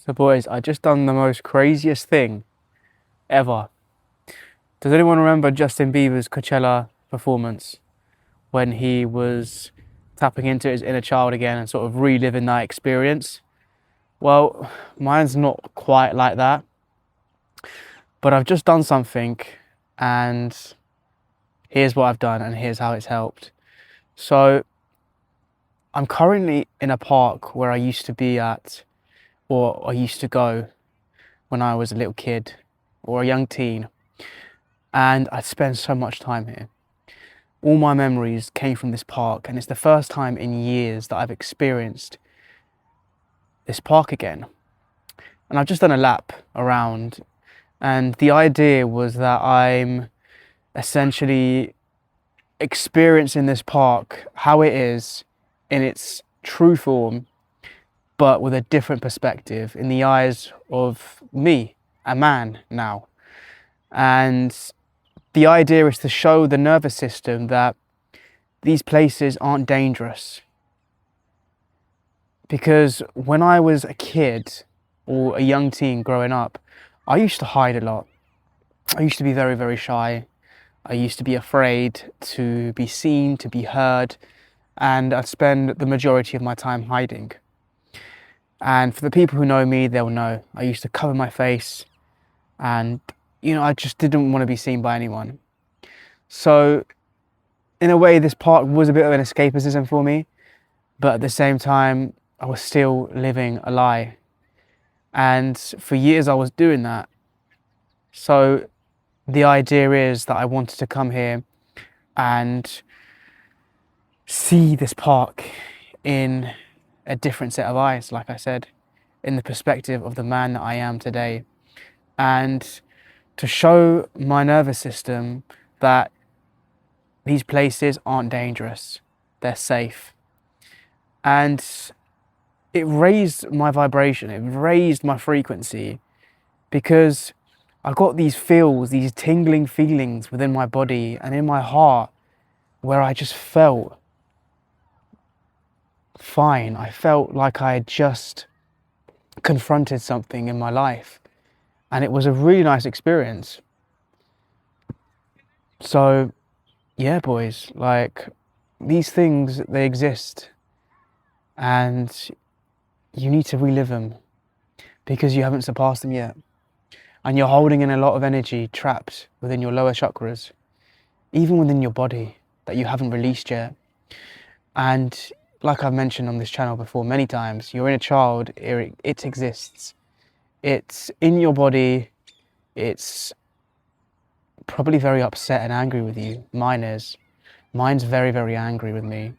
So boys, I just done the most craziest thing ever. Does anyone remember Justin Bieber's Coachella performance when he was tapping into his inner child again and sort of reliving that experience? Well, mine's not quite like that, but I've just done something and here's what I've done and here's how it's helped. So I'm currently in a park where I used to be at, or I used to go when I was a little kid or a young teen. And I'd spend so much time here. All my memories came from this park, and it's the first time in years that I've experienced this park again. And I've just done a lap around, and the idea was that I'm essentially experiencing this park how it is in its true form, but with a different perspective in the eyes of me, a man now. And the idea is to show the nervous system that these places aren't dangerous. Because when I was a kid or a young teen growing up, I used to hide a lot. I used to be very, very shy. I used to be afraid to be seen, to be heard, and I'd spend the majority of my time hiding. And for the people who know me, they'll know I used to cover my face and, I just didn't want to be seen by anyone. So in a way, this park was a bit of an escapism for me, but at the same time, I was still living a lie. And for years I was doing that. So the idea is that I wanted to come here and see this park in a different set of eyes, like I said, in the perspective of the man that I am today. And to show my nervous system that these places aren't dangerous, they're safe. And it raised my vibration, it raised my frequency, because I got these feels, these tingling feelings within my body and in my heart where I just felt fine. I felt like I had just confronted something in my life, and it was a really nice experience. So yeah, boys, like, these things, they exist, and you need to relive them because you haven't surpassed them yet. And you're holding in a lot of energy trapped within your lower chakras, even within your body, that you haven't released yet. And like I've mentioned on this channel before many times, your inner child, it exists. It's in your body. It's probably very upset and angry with you. Mine is. Mine's very, very angry with me.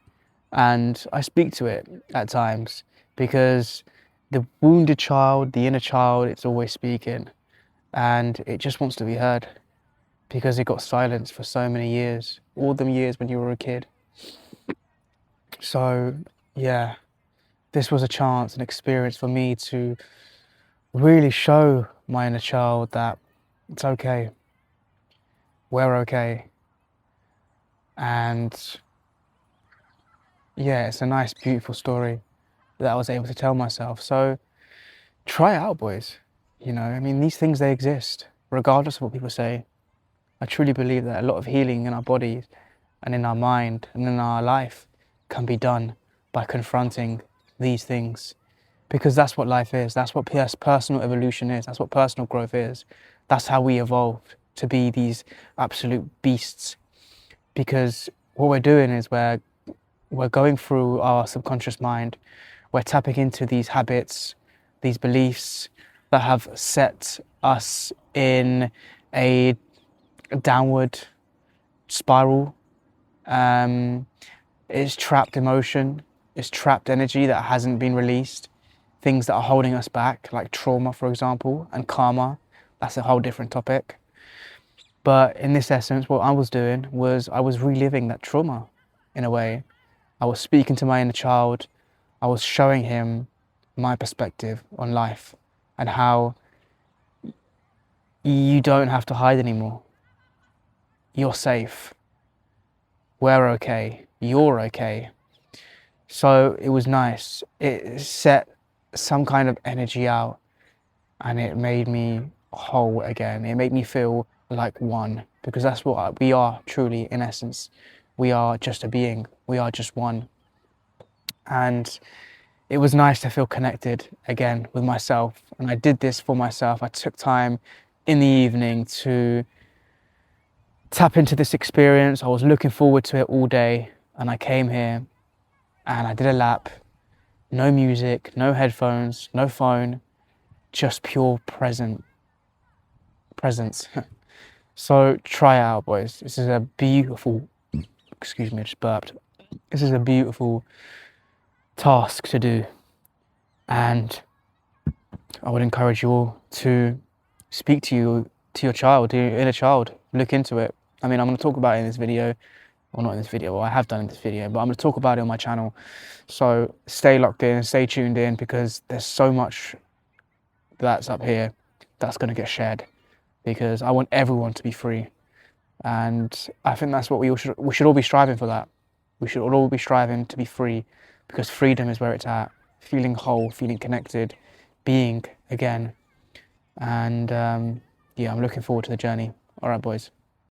And I speak to it at times because the wounded child, the inner child, it's always speaking. And it just wants to be heard because it got silenced for so many years, all them years when you were a kid. So yeah, this was a chance, an experience for me to really show my inner child that it's okay, we're okay. And yeah, it's a nice, beautiful story that I was able to tell myself. So try it out, boys. I mean, these things, they exist, regardless of what people say. I truly believe that a lot of healing in our bodies and in our mind and in our life can be done by confronting these things. Because that's what life is. That's what personal evolution is. That's what personal growth is. That's how we evolved to be these absolute beasts. Because what we're doing is we're going through our subconscious mind. We're tapping into these habits, these beliefs that have set us in a downward spiral. It's trapped emotion, it's trapped energy that hasn't been released, things that are holding us back, like trauma, for example, and karma. That's a whole different topic. But in this essence, what I was doing was I was reliving that trauma in a way. I was speaking to my inner child. I was showing him my perspective on life and how you don't have to hide anymore. You're safe. We're okay. You're okay. So it was nice. It set some kind of energy out and it made me whole again. It made me feel like one, because that's what we are truly in essence. We are just a being, we are just one. And it was nice to feel connected again with myself, and I did this for myself. I took time in the evening to tap into this experience. I was looking forward to it all day, and I came here and I did a lap. No music, no headphones, no phone, just pure presence. So try it out, boys. This is a beautiful, excuse me, I just burped. This is a beautiful task to do, and I would encourage you all to speak to your child, to your inner child. Look into it. I mean, I'm going to talk about it in this video, well, not in this video, well, I have done in this video, but I'm going to talk about it on my channel. So stay locked in, stay tuned in, because there's so much that's up here that's going to get shared, because I want everyone to be free. And I think that's what we should all be striving for. That we should all be striving to be free, because freedom is where it's at. Feeling whole, feeling connected, being again. And yeah, I'm looking forward to the journey. All right, boys.